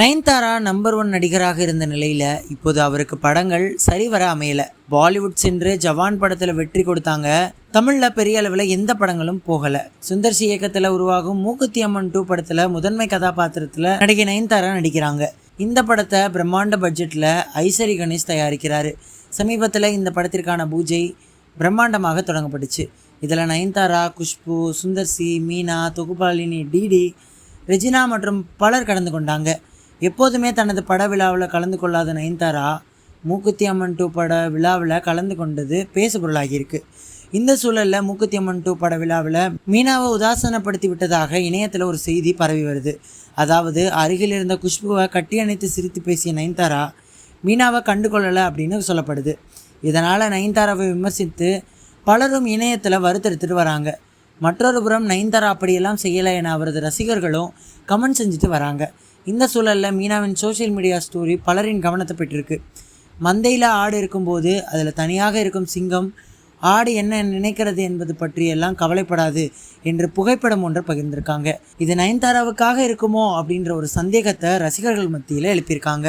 Nayanthara number 1 நடிகராக இருந்த நிலையில் இப்போது அவருக்கு படங்கள் சரிவர அமையல. பாலிவுட் சென்று ஜவான் படத்தில் வெற்றி கொடுத்தாங்க. தமிழில் பெரிய அளவில் எந்த படங்களும் போகலை. சுந்தர்சி இயக்கத்தில் உருவாகும் மூக்குத்தி அம்மன் 2 படத்தில் முதன்மை கதாபாத்திரத்தில் நடிகை நயன்தாரா நடிக்கிறாங்க. இந்த படத்தை பிரம்மாண்ட பட்ஜெட்டில் ஐசரி கணேஷ் தயாரிக்கிறாரு. சமீபத்தில் இந்த படத்திற்கான பூஜை பிரம்மாண்டமாக தொடங்கப்பட்டுச்சு. இதில் நயன்தாரா, குஷ்பு, சுந்தர்சி, மீனா, தொகுப்பாளினி, டிடி, ரெஜினா மற்றும் பலர் கலந்து கொண்டாங்க. எப்போதுமே தனது பட விழாவில் கலந்து கொள்ளாத நயன்தாரா மூக்குத்தி அம்மன் 2 பட விழாவில் கலந்து கொண்டது பேசுபொருளாகியிருக்கு. இந்த சூழலில் மூக்குத்தி அம்மன் 2 பட விழாவில் மீனாவை உதாசனப்படுத்தி விட்டதாக இணையத்தில் ஒரு செய்தி பரவி வருது. அதாவது அருகில் இருந்த குஷ்புவை கட்டி அணைத்து சிரித்து பேசிய நயன்தாரா மீனாவை கண்டுகொள்ளலை அப்படின்னு சொல்லப்படுது. இதனால் நயன்தாராவை விமர்சித்து பலரும் இணையத்தில் வருத்தெடுத்துட்டு வராங்க. மற்றொரு புறம் நயன்தாரா அப்படியெல்லாம் செய்யலை என அவரது ரசிகர்களும் கமெண்ட் செஞ்சுட்டு வராங்க. இந்த சூழலில் மீனாவின் சோஷியல் மீடியா ஸ்டோரி பலரின் கவனத்தை பெற்றிருக்கு. மந்தையில் ஆடு இருக்கும்போது அதில் தனியாக இருக்கும் சிங்கம் ஆடு என்ன நினைக்கிறது என்பது பற்றியெல்லாம் கவலைப்படாது என்று புகைப்படம் ஒன்று பகிர்ந்திருக்காங்க. இது நயன்தாராவுக்காக இருக்குமோ அப்படின்ற ஒரு சந்தேகத்தை ரசிகர்கள் மத்தியில் எழுப்பியிருக்காங்க.